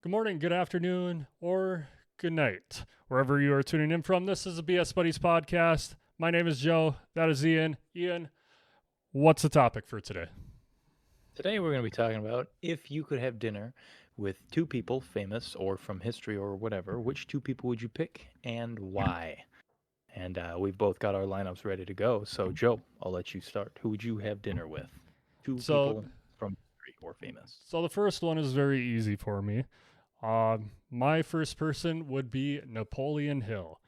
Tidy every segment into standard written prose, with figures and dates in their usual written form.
Good morning, good afternoon, or good night. Wherever you are tuning in from, this is the BS Buddies podcast. My name is Joe. That is Ian. Ian, what's the topic for today? Today we're going to be talking about if you could have dinner with two people, famous or from history or whatever, which two people would you pick and why? And we've both got our lineups ready to go. So, Joe, I'll let you start. Who would you have dinner with? Two So, people from history or famous. so the first one is very easy for me. My first person would be Napoleon Hill.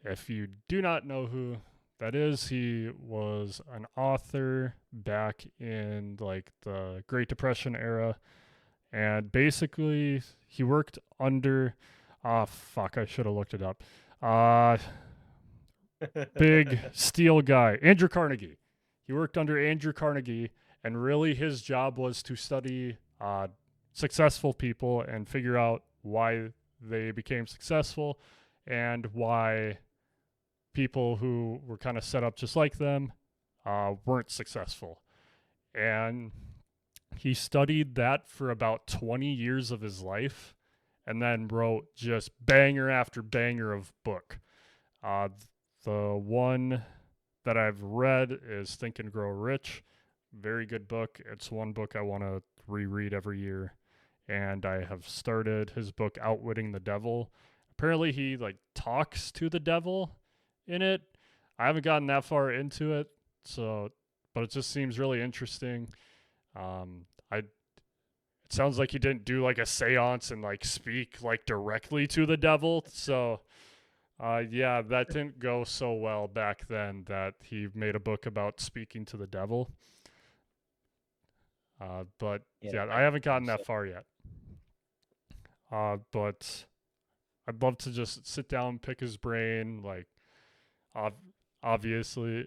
If you do not know who that is, he was an author back in like the Great Depression era, and basically he worked under fuck, I should have looked it up. Uh Big steel guy, Andrew Carnegie. He worked under Andrew Carnegie, and really his job was to study successful people and figure out why they became successful and why people who were kind of set up just like them weren't successful. And he studied that for about 20 years of his life and then wrote just banger after banger of book. Uh, the one that I've read is Think and Grow Rich. Very good book. It's one book I want to reread every year. And I have started his book Outwitting the Devil. Apparently he like talks to the devil in it. I haven't gotten that far into it, so but it just seems really interesting. I it sounds like he didn't do like a séance and like speak like directly to the devil. So yeah, that didn't go so well back then that he made a book about speaking to the devil. But Yeah, yeah, I that haven't gotten sounds that far yet. But I'd love to just sit down, pick his brain. Like, ob- obviously,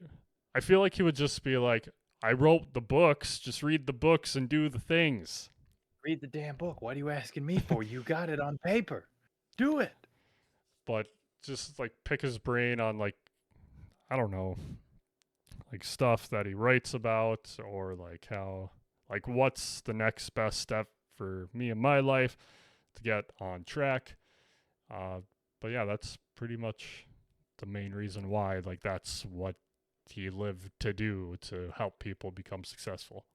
I feel like he would just be like, I wrote the books, just read the books and do the things. read the damn book. What are you asking me for? You got it on paper. Do it. But just like pick his brain on like, I don't know, like stuff that he writes about or like how like what's the next best step for me in my life to get on track. uh but yeah, that's pretty much the main reason why, like that's what he lived to do, to help people become successful.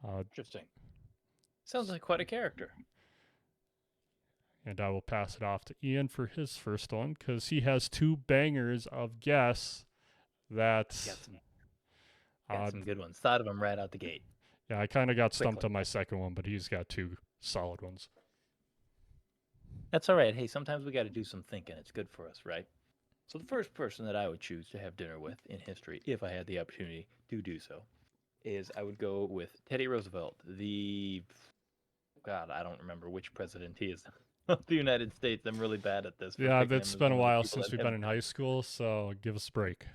uh Interesting. Sounds like quite a character. and I will pass it off to Ian for his first one because he has two bangers of guess that Got some got uh some good ones. Thought of them right out the gate. yeah, I kind of got stumped Quickly. on my second one, but he's got two solid ones. That's all right. Hey, sometimes we got to do some thinking. It's good for us, right? So the first person that I would choose to have dinner with in history, if I had the opportunity to do so, is I would go with Teddy Roosevelt, the God, I don't remember which president he is of the United States. I'm really bad at this for Yeah, picking it's him as been a one of the while people since that we've have. been in high school, so give us a break.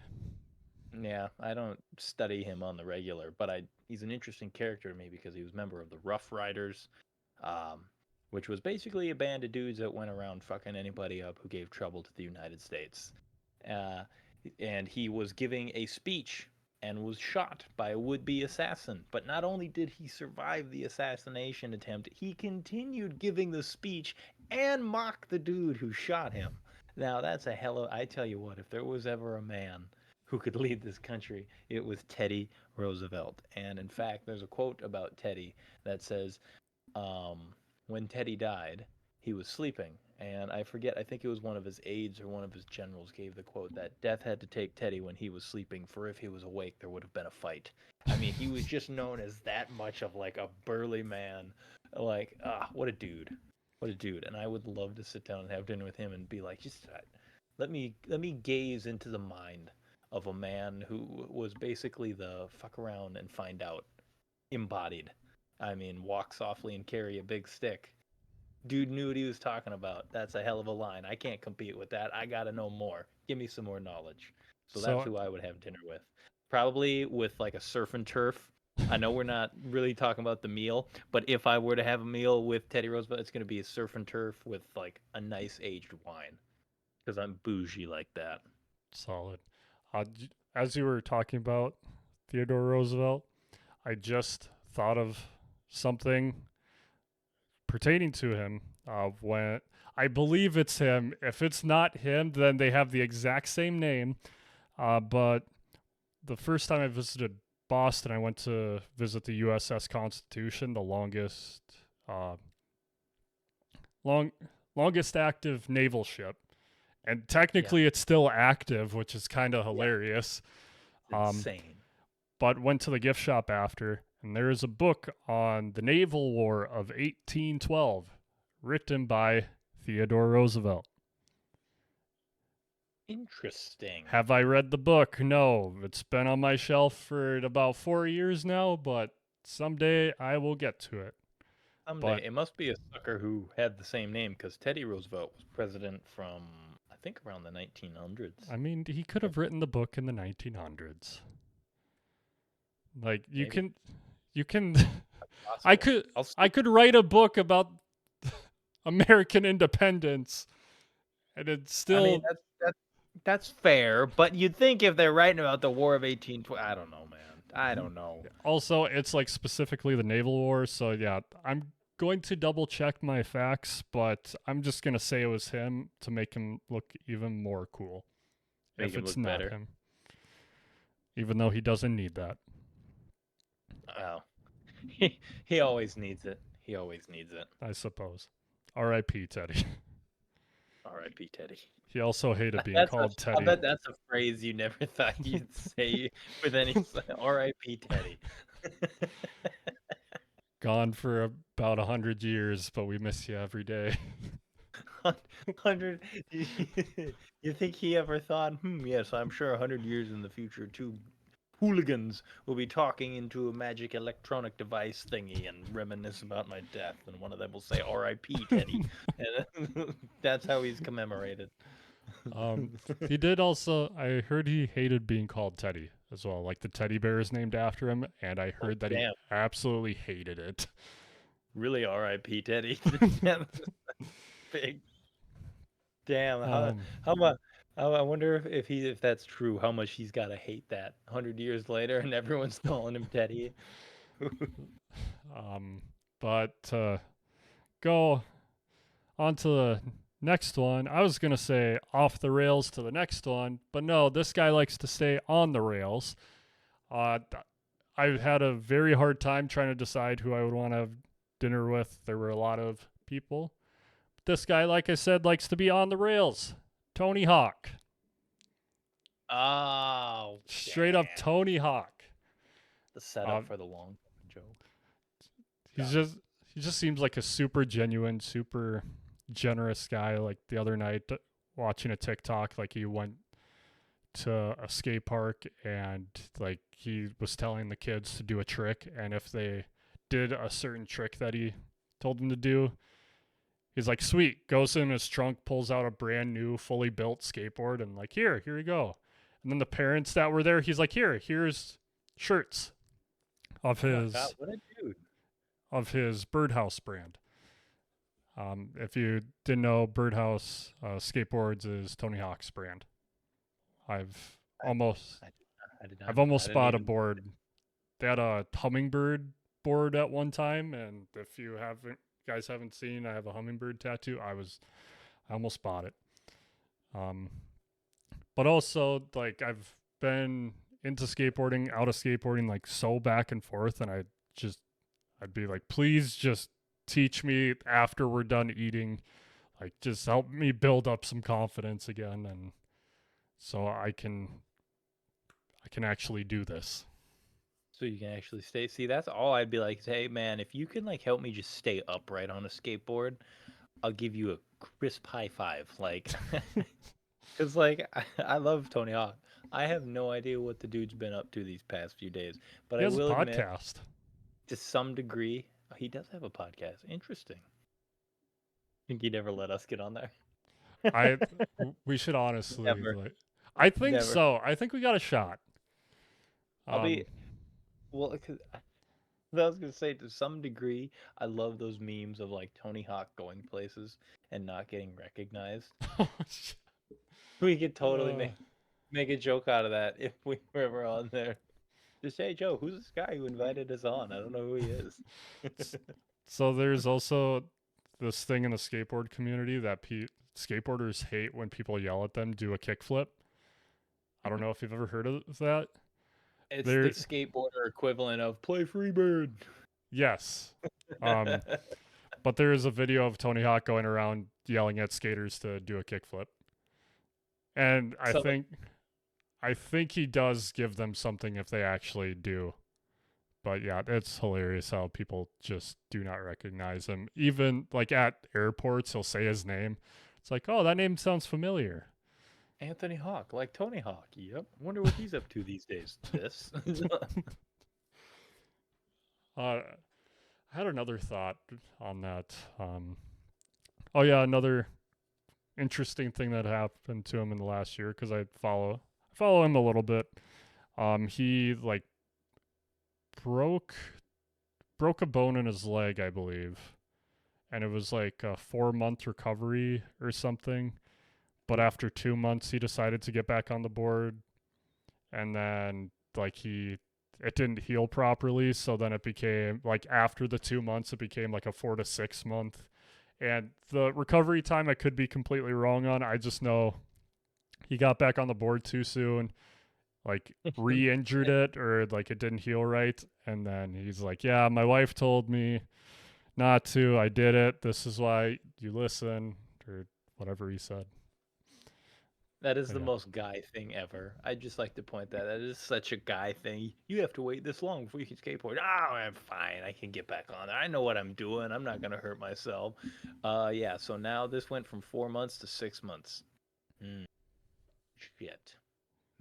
Yeah, I don't study him on the regular, but he's an interesting character to me because he was a member of the Rough Riders, um, which was basically a band of dudes that went around fucking anybody up who gave trouble to the United States. Uh, and he was giving a speech and was shot by a would-be assassin. But not only did he survive the assassination attempt, he continued giving the speech and mocked the dude who shot him. Now that's a hell of. I tell you what, if there was ever a man who could lead this country, it was Teddy Roosevelt. And in fact, there's a quote about Teddy that says, when Teddy died, he was sleeping. And I forget, I think it was one of his aides or one of his generals gave the quote that death had to take Teddy when he was sleeping, for if he was awake, there would have been a fight. I mean, he was just known as that much of like a burly man. Like, what a dude. What a dude. And I would love to sit down and have dinner with him and be like, just let me gaze into the mind of a man who was basically the fuck around and find out embodied. I mean, walk softly and carry a big stick. Dude knew what he was talking about. That's a hell of a line. I can't compete with that. I got to know more. Give me some more knowledge. So that's So who I would have dinner with. Probably with like a surf and turf. I know we're not really talking about the meal, but if I were to have a meal with Teddy Roosevelt, it's going to be a surf and turf with like a nice aged wine because I'm bougie like that. solid. As you were talking about Theodore Roosevelt, I just thought of something pertaining to him. When I believe it's him. If it's not him, then they have the exact same name. But the first time I visited Boston, I went to visit the USS Constitution, the uh, long, longest active naval ship, and Yeah, technically it's still active, which is kind of yeah, hilarious. it's Um, insane. but went to the gift shop after, and there is a book on the Naval War of 1812, written by Theodore Roosevelt. Interesting. Have I read the book? No. It's been on my shelf for about 4 years now, but someday I will get to it. But Someday it must be a sucker who had the same name because Teddy Roosevelt was president from I think around the 1900s. I mean, he could have written the book in the 1900s. Like Maybe you can I possible. could I'll see. I could write a book about American independence and it's I mean, still that's fair, but you'd think if they're writing about the War of 1812, I don't know, man. I don't know. also it's like specifically the naval war, so yeah, I'm going to double check my facts, but I'm just going to say it was him to make him look even more cool Make if him it's look not better. him, even though he doesn't need that. Oh, he always needs it. He always needs it. I suppose. R.I.P. Teddy. R.I.P. Teddy. He also hated being That's a. called I Teddy. bet that's a phrase you never thought you'd say with any R.I.P. Teddy. Gone for about 100 years, but we miss you every day. 100. You think he ever thought, yes, I'm sure 100 years in the future, two hooligans will be talking into a magic electronic device thingy and reminisce about my death, and one of them will say R.I.P. Teddy, and that's how he's commemorated. um, he did also. I heard he hated being called Teddy as well. Like the teddy bear is named after him, and I Oh heard that he damn, absolutely hated it. really R.I.P. Teddy. Big damn. um, How much? I wonder if that's true. How much he's got to hate that 100 years later, and everyone's calling him Teddy. um, but go on to the next one. I was gonna say off the rails to the next one, but no, this guy likes to stay on the rails. Uh, I've had a very hard time trying to decide who I would want to have dinner with. There were a lot of people. But this guy, like I said, likes to be on the rails. Tony Hawk. Oh Straight up damn! Tony Hawk. The setup Uh, for the long joke. he's Got it. just he just seems like a super genuine, super generous guy. Like the other night, watching a TikTok, like he went to a skate park and like he was telling the kids to do a trick, and if they did a certain trick that he told them to do, he's like, sweet, goes in his trunk, pulls out a brand new, fully built skateboard, and like, here you go. And then the parents that were there, he's like, here's shirts of Oh my god, his what a dude! Birdhouse brand. If you didn't know, Birdhouse skateboards is Tony Hawk's brand. I've I, almost I did I've not know. I almost didn't bought a even. board. They had a hummingbird board at one time, and if you haven't guys haven't seen, I have a hummingbird tattoo. I almost bought it. Um, but also like I've been into skateboarding, out of skateboarding, like so back and forth, and I'd be like, please just teach me after we're done eating. Like just help me build up some confidence again, and so I can actually do this. So you can actually stay. See, that's all I'd be like. Hey, man, if you can like help me just stay upright on a skateboard, I'll give you a crisp high five. Like, because like I love Tony Hawk. I have no idea what the dude's been up to these past few days, but He I has a will admit, podcast. to some degree, he does have a podcast. Interesting. Think he'd ever let us get on there? I we should honestly Never, like. I think never. so. I think we got a shot. I'll Um, be well. Cause I was gonna say, to some degree, I love those memes of like Tony Hawk going places and not getting recognized. We could totally uh, make a joke out of that if we were ever on there. Just say, Joe, who's this guy who invited us on? I don't know who he is. so there's also this thing in the skateboard community that skateboarders hate when people yell at them do a kickflip. I don't know if you've ever heard of that. It's the There, skateboarder equivalent of play Freebird. yes. Um, but there is a video of Tony Hawk going around yelling at skaters to do a kickflip, and So I think he does give them something if they actually do. But yeah, it's hilarious how people just do not recognize him. Even like at airports, he'll say his name. It's like, oh, that name sounds familiar. Anthony Hawk, like Tony Hawk. Yep. Wonder what he's up to these days. This. I had another thought on that. Oh yeah, another interesting thing that happened to him in the last year because I follow him a little bit. He like broke a bone in his leg, I believe, and it was like a 4 month recovery or something. But after 2 months, he decided to get back on the board, and then like it didn't heal properly, so then it became like after the 2 months, it became like a 4 to 6 month. And the recovery time, I could be completely wrong on. I just know he got back on the board too soon, like re-injured it, or like it didn't heal right, and then he's like, "Yeah, my wife told me not to. I did it. This is why you listen," or whatever he said. That is But the yeah. most guy thing ever. I'd just like to point that is such a guy thing. You have to wait this long before you can skateboard. Oh, I'm fine. I can get back on there. I know what I'm doing. I'm not gonna hurt myself. Yeah. So now this went from 4 months to 6 months. Hmm. Shit.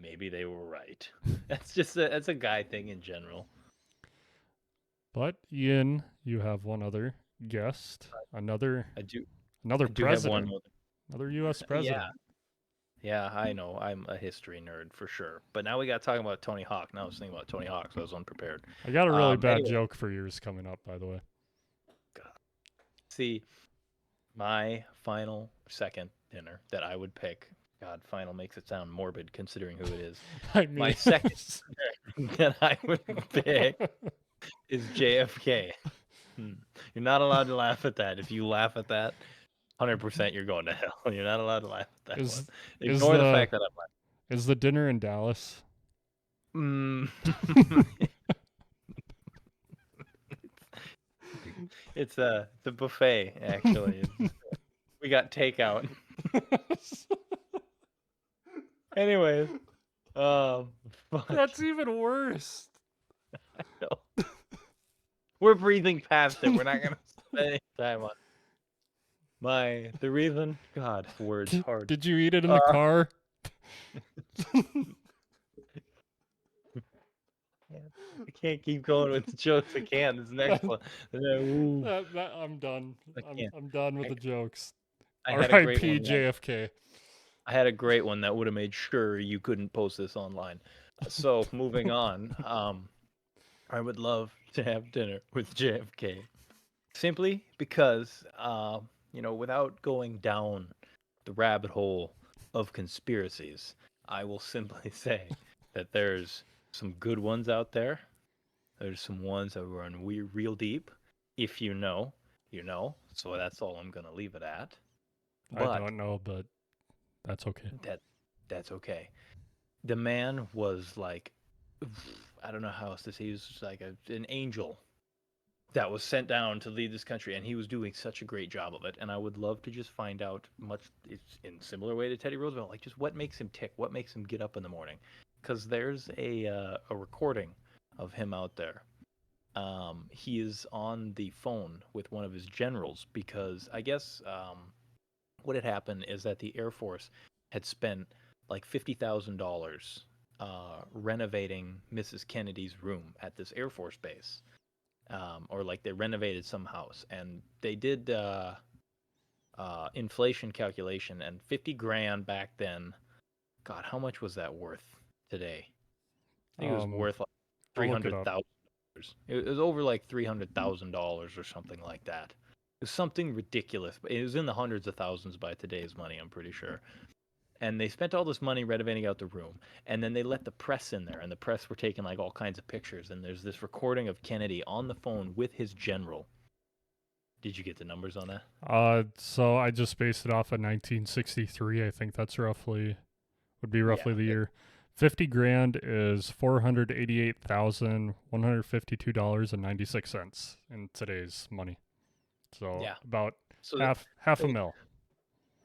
Maybe they were right. That's a guy thing in general. But Ian, you have one other guest, I do. another I do have one president, more. another U.S. Yeah. president. Yeah, I know. I'm a history nerd for sure. But now we got to talk about Tony Hawk. Now I was thinking about Tony Hawk, so I was unprepared. I got a really bad Anyway, joke for yours coming up, by the way. God. See, my final second dinner that I would pick. God, final makes it sound morbid considering who it is. I My mean, second dinner that I would pick is JFK. You're not allowed to laugh at that. If you laugh at that, 100% you're going to hell. You're not allowed to laugh at that one. is is Ignore the the fact that I'm is the dinner in Dallas? laughing. It's a buffet actually. We got takeout. Anyways, but That's even worse. no, we're breathing past it. We're not gonna spend any time on the reason. God, words hard. Did you eat it in the car? I can't keep going with the jokes. I can't. This next one. Ooh, I'm done. I can't. I'm done with I, the jokes. I had a great R.I.P. one. JFK. I had a great one that would have made sure you couldn't post this online. So moving on. I would love to have dinner with JFK. Simply because, without going down the rabbit hole of conspiracies, I will simply say that there's some good ones out there. There's some ones that run real deep. If you know, you know. So that's all I'm gonna leave it at. I But don't know, but that's okay. that that's okay. The man was like, I don't know how else to say. He was like an angel that was sent down to lead this country, and he was doing such a great job of it. And I would love to just find out much. It's in similar way to Teddy Roosevelt, like just what makes him tick, what makes him get up in the morning, because there's a recording of him out there. He is on the phone with one of his generals because I guess what had happened is that the Air Force had spent like $50,000 renovating Mrs. Kennedy's room at this Air Force base, or like they renovated some house, and they did inflation calculation, and 50 grand back then. God, how much was that worth today? I think it was Um, worth like I'll three look it hundred up. thousand. It was over like $300,000 or something like that. It was something ridiculous, but it was in the hundreds of thousands by today's money, I'm pretty sure. And they spent all this money renovating out the room, and then they let the press in there, and the press were taking like all kinds of pictures. And there's this recording of Kennedy on the phone with his general, Did you get the numbers on that? So I just based it off of 1963. I think that's would be Yeah. roughly the year. 50 grand is $488,152.96 in today's money. So Yeah. about So half a they mil.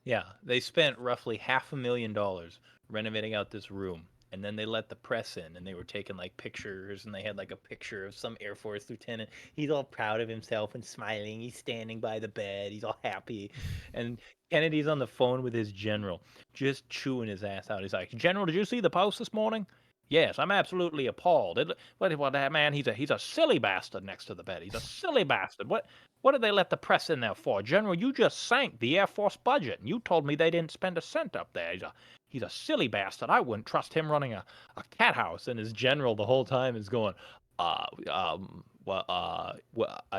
Yeah, they spent roughly $500,000 renovating out this room, and then they let the press in, and they were taking like pictures, and they had like a picture of some Air Force lieutenant. He's all proud of himself and smiling. He's standing by the bed. He's all happy, and Kennedy's on the phone with his general, just chewing his ass out. He's like, "General, did you see the post this morning?" Yes, I'm absolutely appalled. What that man? He's a silly bastard next to the bed. He's a silly bastard. What did they let the press in there for? General, you just sank the Air Force budget, and you told me they didn't spend a cent up there. He's a silly bastard. I wouldn't trust him running a cat house. And his general the whole time is going, I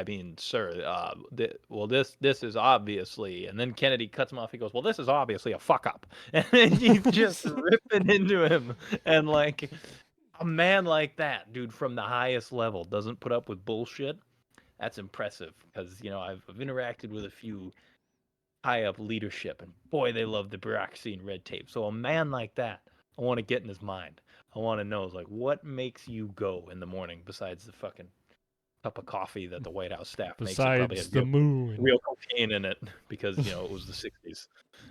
mean, sir, this is obviously, and then Kennedy cuts him off. He goes, well, this is obviously a fuck up. And then he's just ripping into him. And like, a man like that, dude, from the highest level, doesn't put up with bullshit. That's impressive because I've interacted with a few high up leadership, and boy, they love the bureaucracy and red tape. So a man like that, I want to get in his mind. I want to know is like what makes you go in the morning besides the fucking cup of coffee that the White House staff makes that probably Besides had the moon. real cocaine in it because it was the 60s,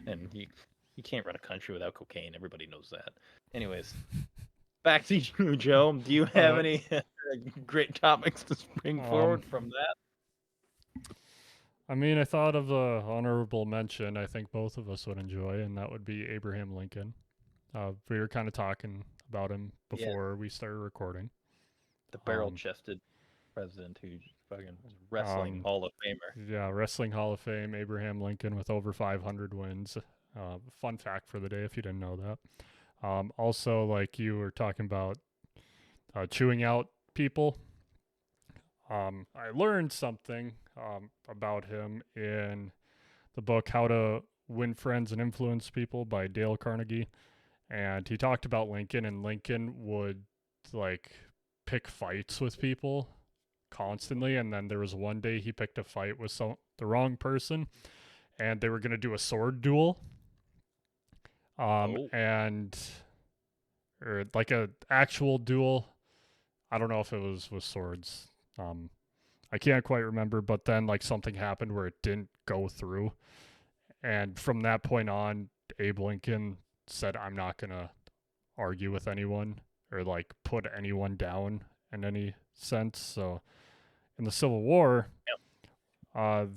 and you can't run a country without cocaine. Everybody knows that. Anyways, back to you, Joe. Do you have any great topics to bring Um, forward from that? I mean, I thought of a honorable mention. I think both of us would enjoy, and that would be Abraham Lincoln. We were kind of talking about him Yeah, before we started recording. the Um, barrel-chested president who fucking was wrestling um, Hall of Famer. yeah, Wrestling Hall of Fame, Abraham Lincoln with over 500 wins. Fun fact for the day if you didn't know that. Also, like you were talking about chewing out people. I learned something about him in the book How to Win Friends and Influence People by Dale Carnegie. And he talked about Lincoln, and Lincoln would like pick fights with people constantly. And then there was one day he picked a fight with the wrong person, and they were going to do a sword duel. Oh, And or like a actual duel. I don't know if it was with swords. Um, I can't quite remember, but then like something happened where it didn't go through, and from that point on, Abe Lincoln said, "I'm not gonna argue with anyone or like put anyone down in any sense." So in the Civil War, yeah, uh,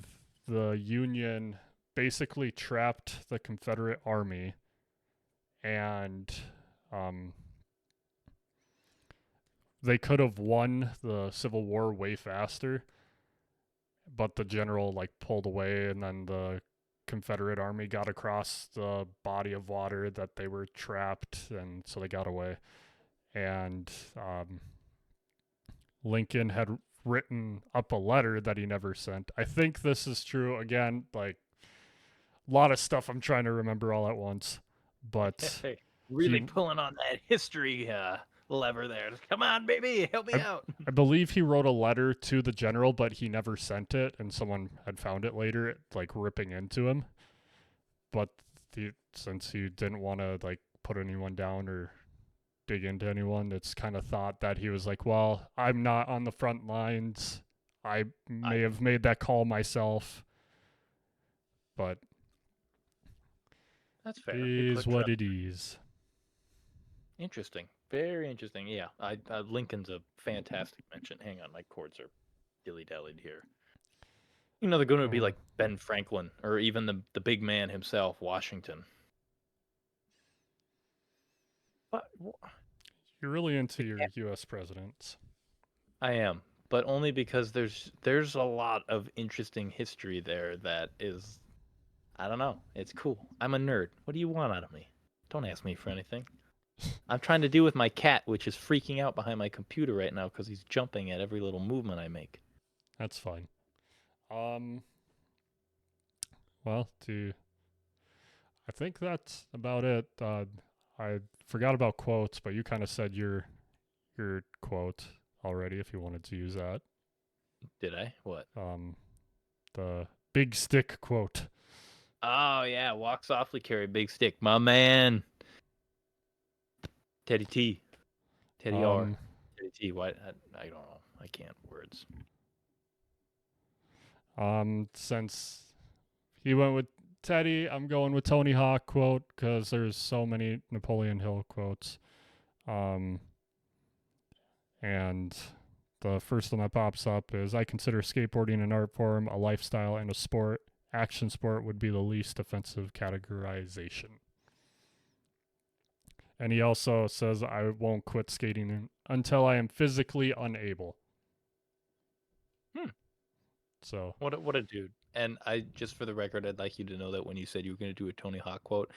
the Union basically trapped the Confederate Army, and um, they could have won the Civil War way faster, but the general like pulled away, and then the Confederate Army got across the body of water that they were trapped, and so they got away. And Lincoln had written up a letter that he never sent. I think this is true. Again, like a lot of stuff I'm trying to remember all at once, but he, really pulling on that history lever there. Come on, baby, help me I, out. I believe he wrote a letter to the general, but he never sent it, and someone had found it later, like ripping into him. But since he didn't want to like put anyone down or dig into anyone, it's kind of thought that he was like, well, I'm not on the front lines. I I may have made that call myself, but That's fair. He is put what trust. it is. Interesting, very interesting. Yeah, Lincoln's a fantastic mention. Hang on, my chords are dilly dallied here. They're going to be Uh, like Ben Franklin or even the big man himself, Washington. But you're really into the your cat, U.S. presidents. I am, but only because there's a lot of interesting history there that is I don't know. It's cool. I'm a nerd. What do you want out of me? Don't ask me for anything. I'm trying to deal with my cat, which is freaking out behind my computer right now because he's jumping at every little movement I make. That's fine. Um, well, I think that's about it. I forgot about quotes, but you kind of said your quote already if you wanted to use that. Did I? What? Um, The big stick quote. Oh yeah, walk softly, carry a big stick, my man. Teddy T, Teddy R, Um, Teddy T. What? I don't know. I can't words. since he went with Teddy, I'm going with Tony Hawk quote because there's so many Napoleon Hill quotes. And the first one that pops up is I consider skateboarding an art form, a lifestyle, and a sport. Action sport would be the least offensive categorization. And he also says, I won't quit skating until I am physically unable. Hmm. So, What a dude. And I just for the record, I'd like you to know that when you said you were going to do a Tony Hawk quote,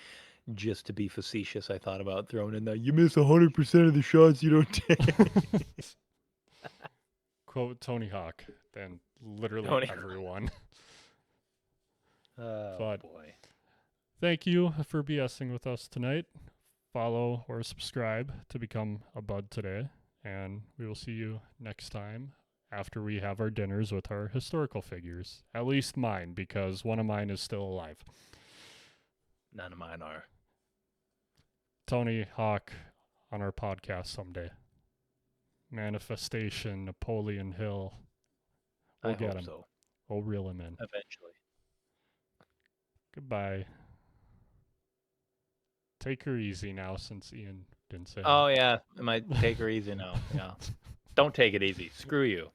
just to be facetious, I thought about throwing in that you miss 100% of the shots you don't take. quote Tony Hawk, then literally Tony. everyone. Oh But boy. thank you for BSing with us tonight. Follow or subscribe to become a bud today. And we will see you next time after we have our dinners with our historical figures. At least mine, because one of mine is still alive. None of mine are. Tony Hawk on our podcast someday. Manifestation, Napoleon Hill. We'll I get hope him. so. We'll reel him in. Eventually. Goodbye. Take her easy now since Ian didn't say Oh yeah, I might take her easy now. Yeah. Don't take it easy. Screw you.